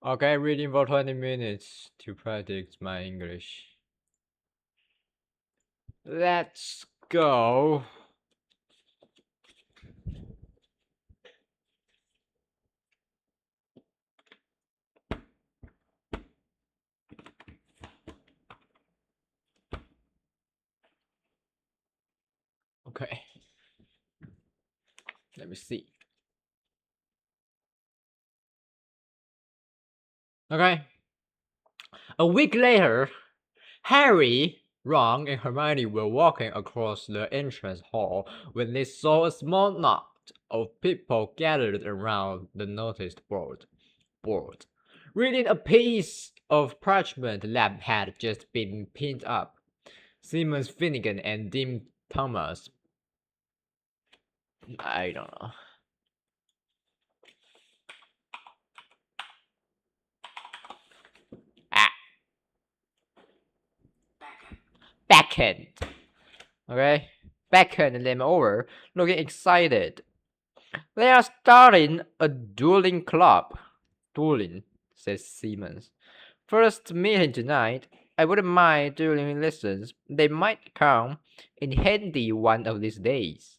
Okay, reading for 20 minutes to practice my English. Let's go. Okay, let me see. Okay, a week later, Harry, Ron, and Hermione were walking across the entrance hall when they saw a small knot of people gathered around the notice board, reading a piece of parchment that had just been pinned up. Simmons, Finnegan, and Dim Thomas. I don't know. Ah, backhand. Okay, backhand them over, looking excited. They are starting a dueling club. Dueling, says Simmons. First meeting tonight. I wouldn't mind dueling lessons. They might come in handy one of these days.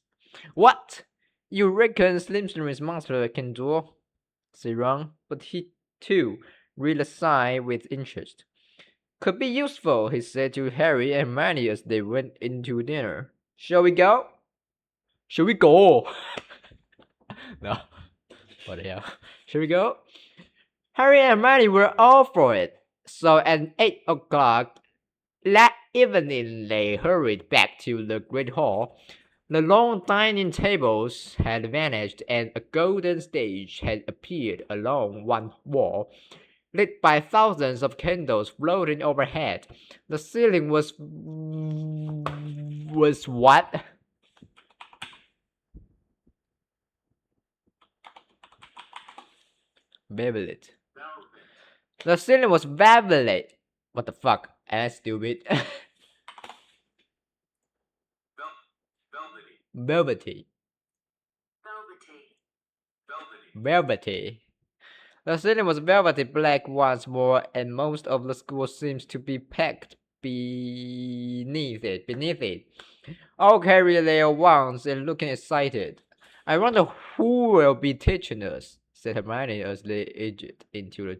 What? You reckon Slimstream's monster can duel? Said Ron, but he too read the sign with interest. Could be useful, he said to Harry and Hermione as they went into dinner. Shall we go? Shall we go? No. What the hell? Shall we go? Harry and Hermione were all for it. So at 8 o'clock that evening they hurried back to the great hall. The long dining tables had vanished and a golden stage had appeared along one wall, lit by thousands of candles floating overhead. The ceiling was what? Velvet. The ceiling was velvet. What the fuck? That's stupid. Velvety. Velvety. The ceiling was velvety black once more, and most of the school seems to be packed beneath it. All carrying their wands and looking excited. I wonder who will be teaching us, said Hermione as they edged into the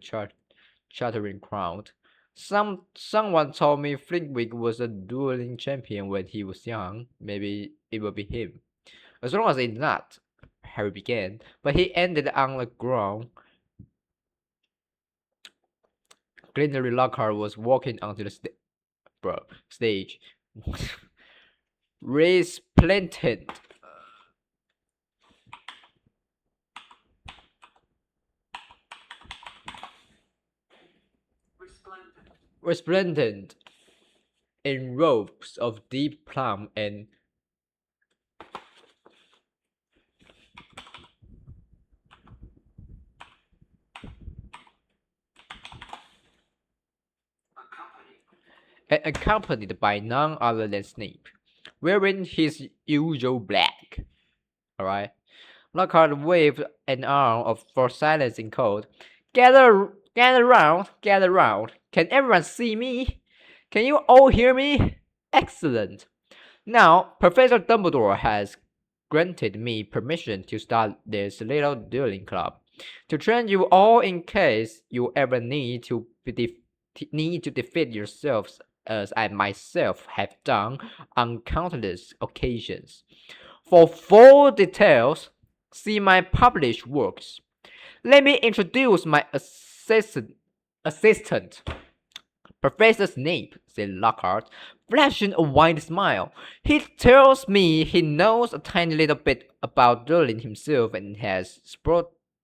chattering crowd. Someone told me Flitwick was a dueling champion when he was young. Maybe it will be him. As long as it's not, Harry began, but he ended on the ground. Glengarry Lockhart was walking onto the stage, resplendent. Resplendent in robes of deep plum and accompanied by none other than Snape, wearing his usual black. Alright. Lockhart waved an arm for silence and called, gather round. Can everyone see me? Can you all hear me? Excellent. Now, Professor Dumbledore has granted me permission to start this little dueling club, to train you all in case you ever need to defeat yourselves as I myself have done on countless occasions. For full details, see my published works. Let me introduce my assistant, Professor Snape, said Lockhart, flashing a wide smile. He tells me he knows a tiny little bit about dueling himself and has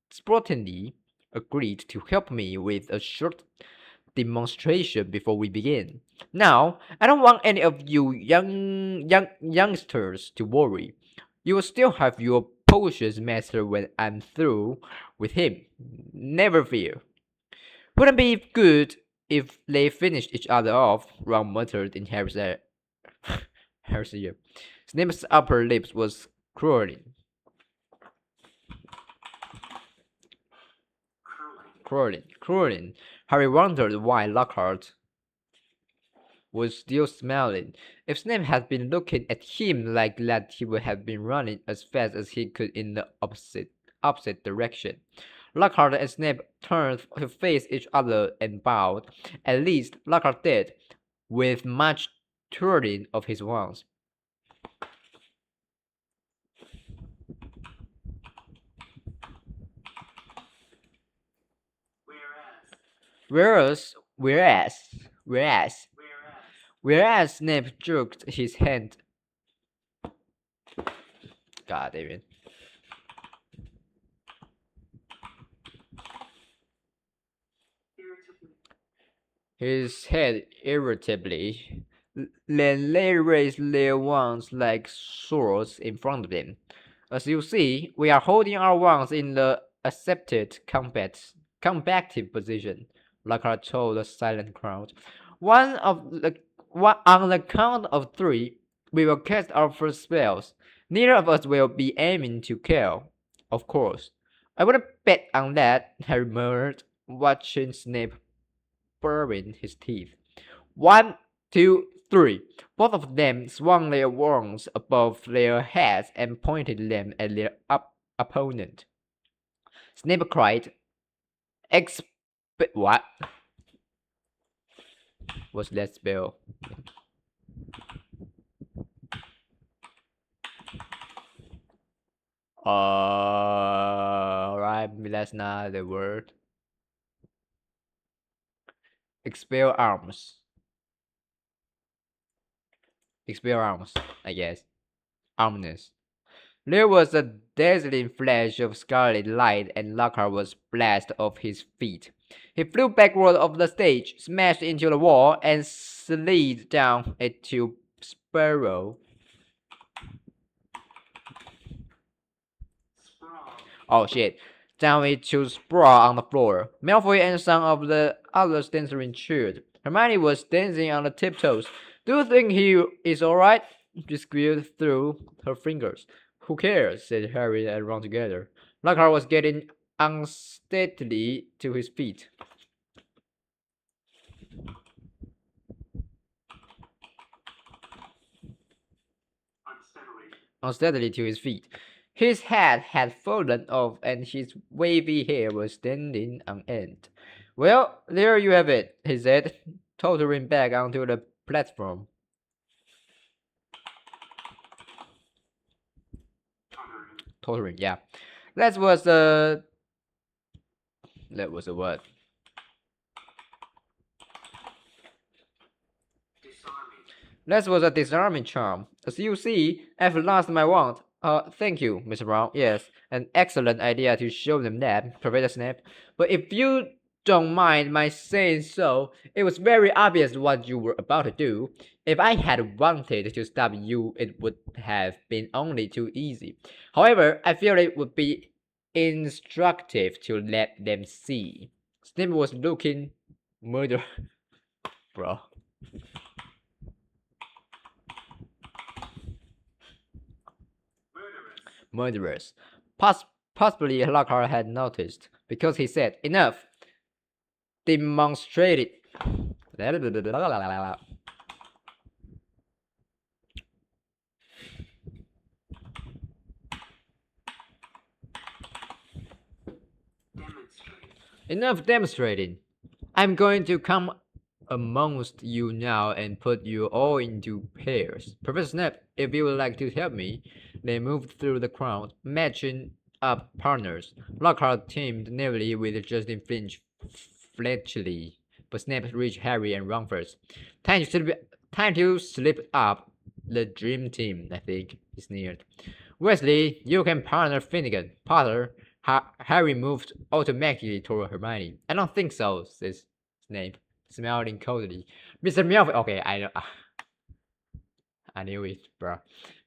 sportingly agreed to help me with a short demonstration before we begin. Now, I don't want any of you youngsters to worry. You will still have your potions master when I'm through with him. Never fear. Wouldn't be good if they finished each other off, Ron muttered in Harry's ear. Harry's ear. Snape's upper lip was curling. crawling. Harry wondered why Lockhart was still smiling. If Snape had been looking at him like that, he would have been running as fast as he could in the opposite direction. Lockhart and Snape turned to face each other and bowed. At least Lockhart did, with much twirling of his wands. Whereas Snape jerked his hand. God damn it. His head irritably. Then they raised their wands like swords in front of them. As you see, we are holding our wands in the accepted combative position, Lockhart told the silent crowd. On the count of three, we will cast our first spells. Neither of us will be aiming to kill, of course. I wouldn't bet on that, Harry murmured, watching Snape burrowing his teeth. 1, 2, 3. Both of them swung their wands above their heads and pointed them at their opponent. Snape cried, What? Was that spell? Alright, that's not the word. Expel arms. Expel arms, I guess. Ominous. There was a dazzling flash of scarlet light and Lockhart was blasted off his feet. He flew backward off the stage, smashed into the wall, and slid down into Sparrow. Oh shit. Down into sprawl on the floor. Malfoy and some of the others dancing cheered. Hermione was dancing on the tiptoes. Do you think he is alright? She squealed through her fingers. Who cares? Said Harry and Ron together. Lockhart was getting unsteadily to his feet. Unsteadily to his feet. His hat had fallen off and his wavy hair was standing on end. Well, there you have it, he said, tottering back onto the platform. Tottering, yeah. That was a what? That was a disarming charm. As you see, I've lost my wand. Thank you, Mr. Brown. Yes, an excellent idea to show them that, Professor Snape. But if you don't mind my saying so, it was very obvious what you were about to do. If I had wanted to stop you, it would have been only too easy. However, I feel it would be instructive to let them see. Snape was looking murder. Bro. Murderers. Possibly Lockhart had noticed, because he said, Enough! Demonstrated. Enough demonstrating. I'm going to come amongst you now and put you all into pairs. Professor Snape, if you would like to help me. They moved through the crowd, matching up partners. Lockhart teamed naively with Justin Finch Fletchley, but Snape reached Harry and Ron first. Time to slip up. The dream team, I think, he sneered. Wesley, you can partner Finnegan. Potter. Harry moved automatically toward Hermione. I don't think so, says Snape, smiling coldly. Mr. Malfoy. Okay, I knew it, bro.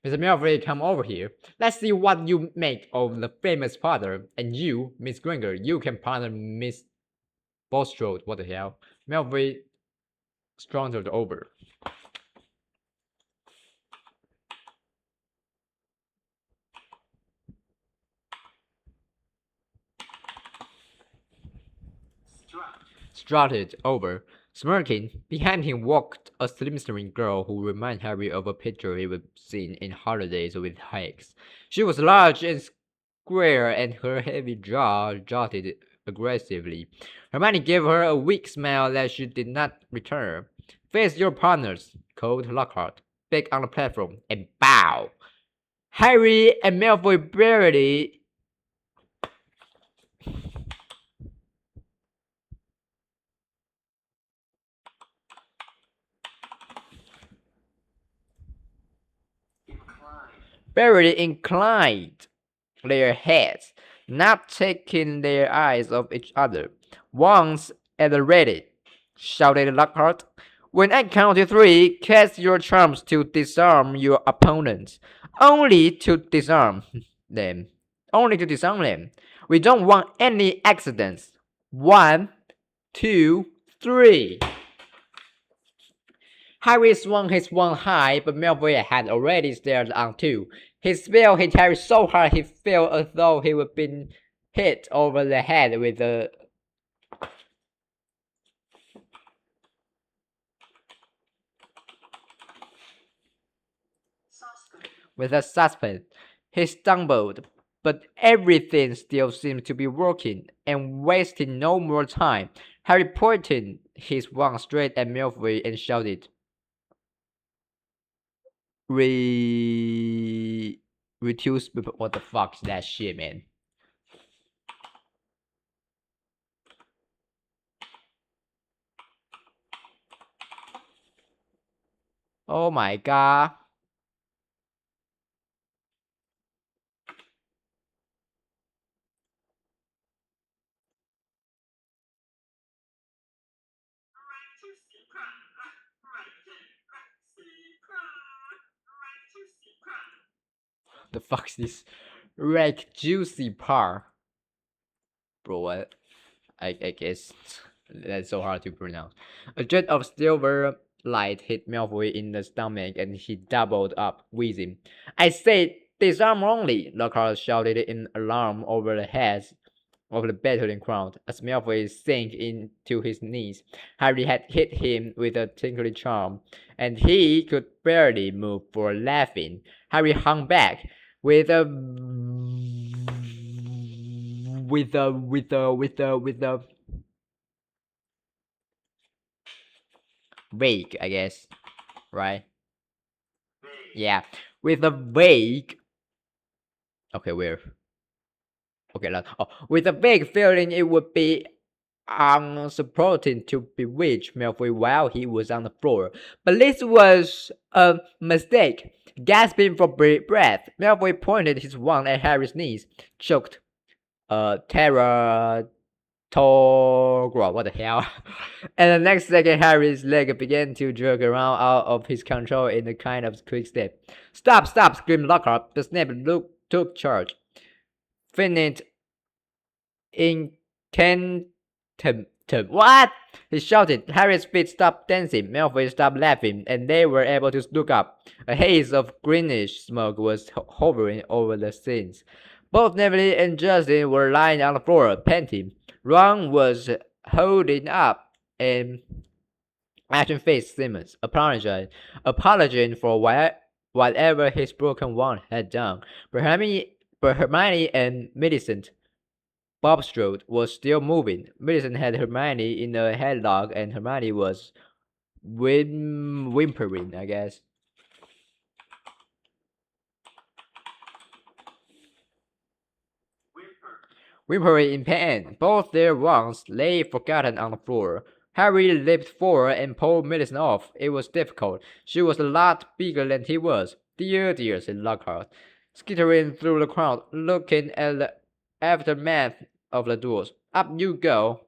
Mr. Malfoy, come over here. Let's see what you make of the famous Potter. And you, Miss Granger, you can partner Miss Bulstrode. What the hell? Malfoy struggled over. strutted over. Smirking, behind him walked a slim girl who reminded Harry of a picture he would seen in Holidays with Hikes. She was large and square, and her heavy jaw jutted aggressively. Hermione gave her a weak smile that she did not return. Face your partners, called Lockhart, back on the platform, and bow. Harry and Malfoy barely inclined their heads, not taking their eyes off each other. Once at the ready, shouted Lockhart. When I count to three, cast your charms to disarm your opponents. Only to disarm them. Only to disarm them. We don't want any accidents. One, two, three. Harry swung his wand high, but Malfoy had already started on two. His spell hit Harry so hard he felt as though he would been hit over the head with a saucepan. He stumbled, but everything still seemed to be working, and wasting no more time, Harry pointed his wand straight at Malfoy and shouted, Reduce. What the fuck is that shit, man? Oh my god. The fuck is this? Rake juicy par. Bro, what? I guess that's so hard to pronounce. A jet of silver light hit Malfoy in the stomach and he doubled up, wheezing. I said, disarm only! Lockhart shouted in alarm over the heads of the battling crowd. As Malfoy sank into his knees, Harry had hit him with a tinkling charm, and he could barely move for laughing. Harry hung back with a vague, I guess, right? Yeah, with a vague. Okay, where? Okay, with a vague feeling it would be unsupporting to bewitch Malfoy while he was on the floor. But this was a mistake. Gasping for breath, Malfoy pointed his wand at Harry's knees, choked. Terra Torgra, what the hell? And the next second, Harry's leg began to jerk around out of his control in a kind of quick step. Stop, stop, screamed Lockhart. The snap took charge. Finished incantum. What? He shouted. Harry's feet stopped dancing, Malfoy stopped laughing, and they were able to look up. A haze of greenish smoke was hovering over the scenes. Both Neville and Justin were lying on the floor, panting. Ron was holding up an ashen-faced Simmons, apologizing for whatever his broken wand had done. But Hermione and Millicent Bobstrode was still moving. Millicent had Hermione in a headlock, and Hermione was whimpering, I guess. Whimpering in pain. Both their wands lay forgotten on the floor. Harry leaped forward and pulled Millicent off. It was difficult. She was a lot bigger than he was. Dear, dear, said Lockhart, skittering through the crowd, looking at the aftermath of the duels. Up you go,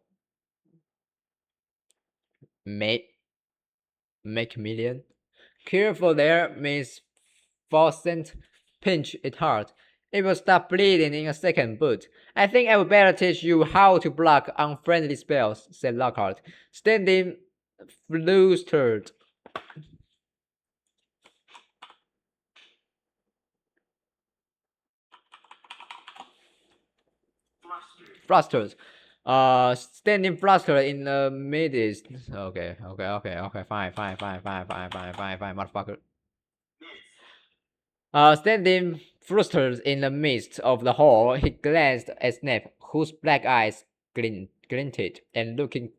Macmillan. Careful there, Miss Fawcett. Pinch it hard. It will stop bleeding in a second, but I think I would better teach you how to block unfriendly spells, said Lockhart, standing flustered. Flustered. Standing flustered in the midst. Okay, fine, motherfucker. Standing flustered in the midst of the hall, he glanced at Snape, whose black eyes glinted, and looking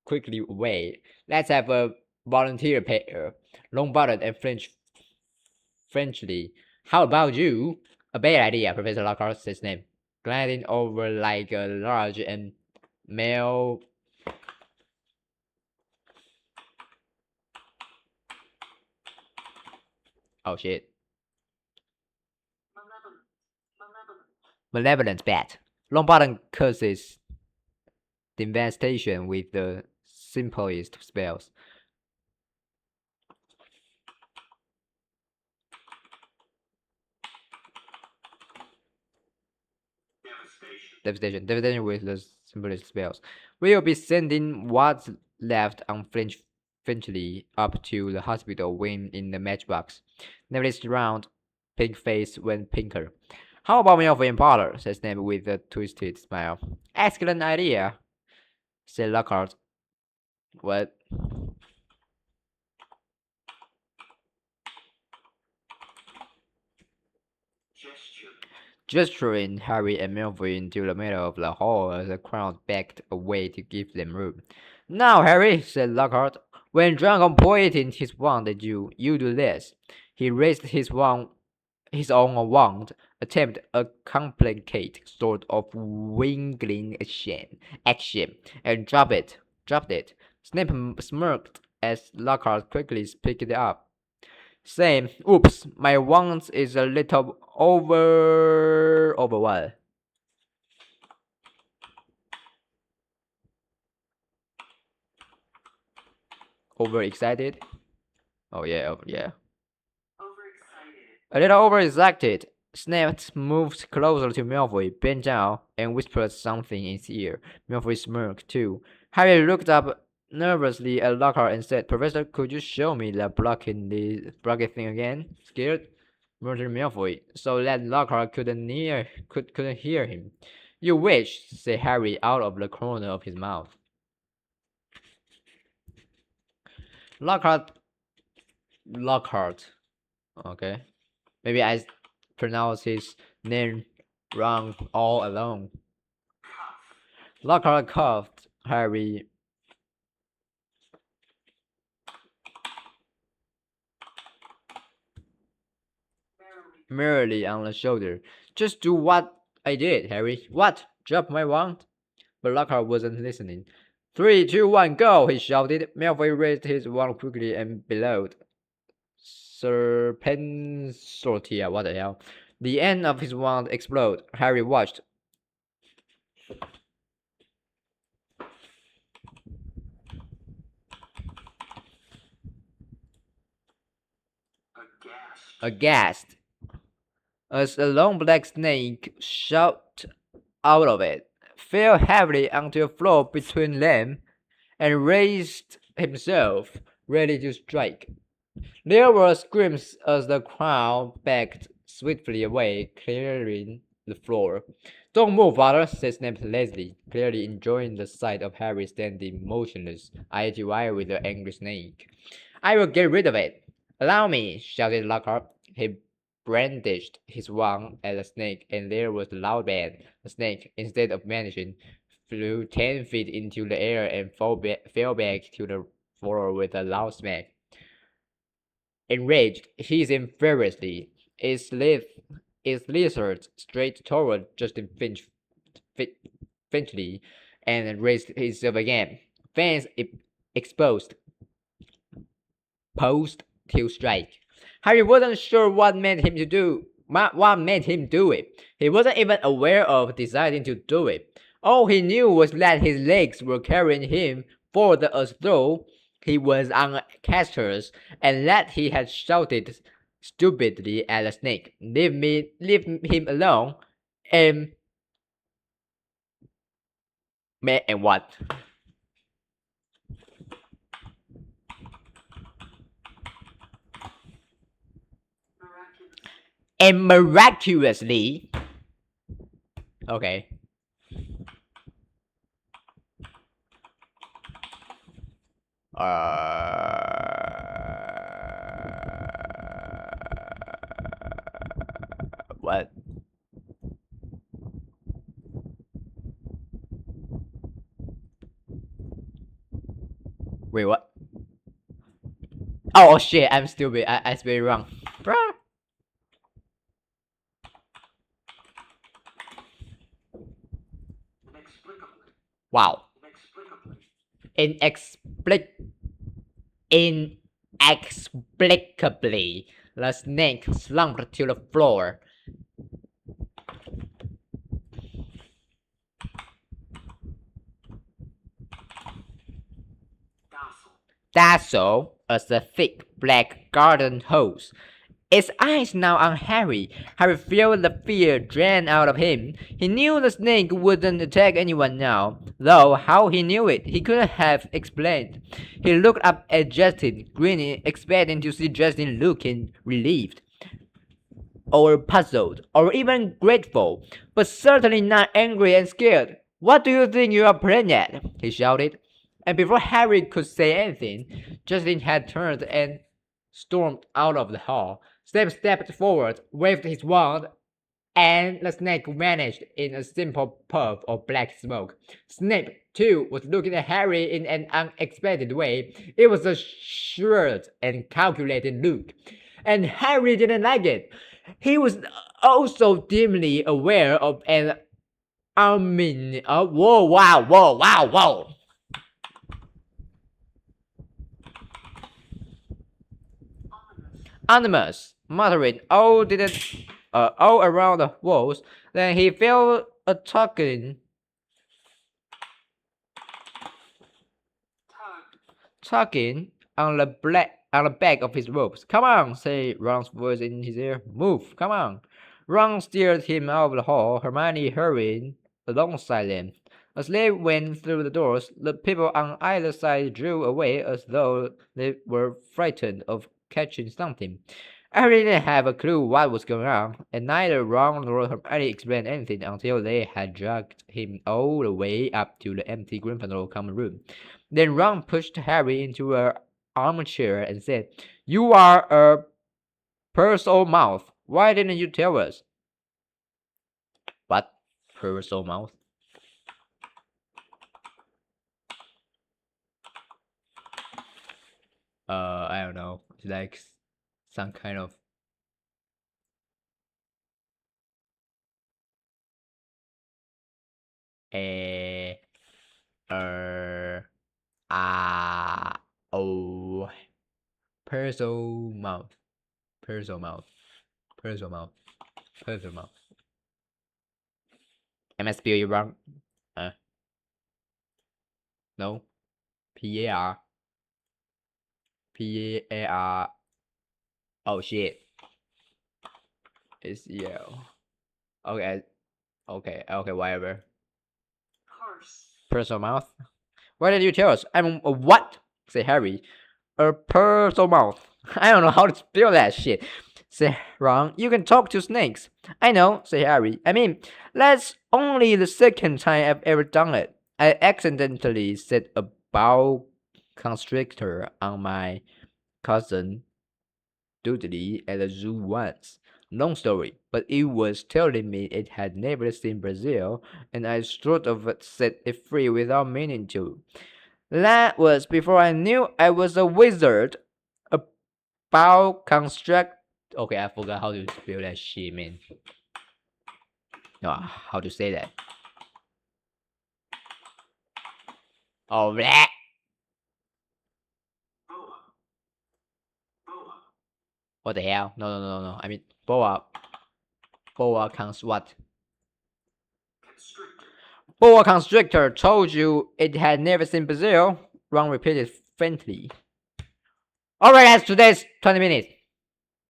quickly away. Let's have a volunteer pair. Longbottom and Frenchly. How about you? A bad idea, Professor Lockhart, said Snape, gliding over like a large and male. Oh shit. Malevolent bat. Longbottom curses devastation with the simplest spells. Devastation with the simplest spells. We'll be sending what's left unflinchingly up to the hospital wing in the matchbox. Nevertheless, round, pink face went pinker. How about Malfoy and Potter? Said Snape with a twisted smile. Excellent idea, said Lockhart. What? Gesturing Harry and Malfoy into the middle of the hall as the crowd backed away to give them room. Now, Harry, said Lockhart, when Dragon pointed his wand at you, you do this. He raised his own wand, attempted a complicated sort of wiggling action, and dropped it. Snape smirked as Lockhart quickly picked it up. Same. Oops, my wand is a little over what? Overexcited? Oh yeah, yeah. A little overexcited. Snape moved closer to Malfoy, bent down, and whispered something in his ear. Malfoy smirked too. Harry looked up nervously at Lockhart and said, Professor, could you show me that blocking thing again? Scared? Murdered Malfoy, so that Lockhart couldn't hear him. You wish, said Harry out of the corner of his mouth. Lockhart. Okay. Maybe I pronounced his name wrong all along. Lockhart coughed Harry merely on the shoulder. Just do what I did, Harry. What? Drop my wand? But Lockhart wasn't listening. 3, 2, 1, go! He shouted. Malfoy raised his wand quickly and bellowed. Serpensortia, what the hell? The end of his wand exploded. Harry watched. Aghast, as a long black snake shot out of it, fell heavily onto the floor between them, and raised himself, ready to strike. There were screams as the crowd backed swiftly away, clearing the floor. Don't move, father, said Snape lazily, clearly enjoying the sight of Harry standing motionless, eye to eye with the angry snake. I will get rid of it. Allow me, shouted Lockhart. He brandished his wand at the snake, and there was a loud bang. The snake, instead of vanishing, flew 10 feet into the air and fell back to the floor with a loud smack. Enraged, he hissed furiously. It slithered straight toward Justin Finchley and raised itself again. Fangs exposed, posed to strike. Harry wasn't sure what made him do it. He wasn't even aware of deciding to do it. All he knew was that his legs were carrying him forward as though he was on casters, and that he had shouted stupidly at the snake, leave him alone, and what? And miraculously, okay. What? Wait, what? Oh shit, I'm stupid. I spelled it wrong. Bruh. Wow. Inexplicably, the snake slumped to the floor. Dazzled as the thick black garden hose. Its eyes now on Harry. Harry felt the fear drain out of him. He knew the snake wouldn't attack anyone now, though how he knew it, he couldn't have explained. He looked up at Justin, grinning, expecting to see Justin looking relieved, or puzzled, or even grateful, but certainly not angry and scared. "What do you think you are playing at?" he shouted. And before Harry could say anything, Justin had turned and stormed out of the hall. Snape stepped forward, waved his wand, and the snake vanished in a simple puff of black smoke. Snape, too, was looking at Harry in an unexpected way. It was a shrewd and calculated look, and Harry didn't like it. He was also dimly aware of an whoa. Animals muttering all around the walls. Then he felt a tugging on the back of his robes. "Come on," said Ron's voice in his ear. "Move, come on." Ron steered him out of the hall, Hermione hurrying alongside them. As they went through the doors, the people on either side drew away as though they were frightened of catching something. Harry didn't have a clue what was going on, and neither Ron nor Hermione explained anything until they had dragged him all the way up to the empty Gryffindor common room. Then Ron pushed Harry into an armchair and said, "You are a Purse-o mouth. Why didn't you tell us?" "What? Purse-o mouth?" I don't know. It's like some kind of a oh, Purse-o mouth. Purse-o mouth. Purse-o mouth. Purse-o mouth. Am I spelling wrong? No. P-A-R. P-A-R. Oh shit. It's yellow. Okay. Okay, whatever. Purse-o mouth? Why did you tell us? I'm a what? Said Harry. A Purse-o mouth. I don't know how to spell that shit. Said Ron. You can talk to snakes. I know, said Harry. I mean, that's only the second time I've ever done it. I accidentally set a boa constrictor on my cousin Dudley at the zoo once. Long story, but it was telling me it had never seen Brazil, and I sort of set it free without meaning to. That was before I knew I was a wizard. A boa constrict. Okay, I forgot how to spell that shit, man. No, how to say that? Oh, bleh. What the hell? No. I mean, boa what? Boa constrictor told you it had never seen Brazil. Ron repeated faintly. Alright, that's today's 20 minutes.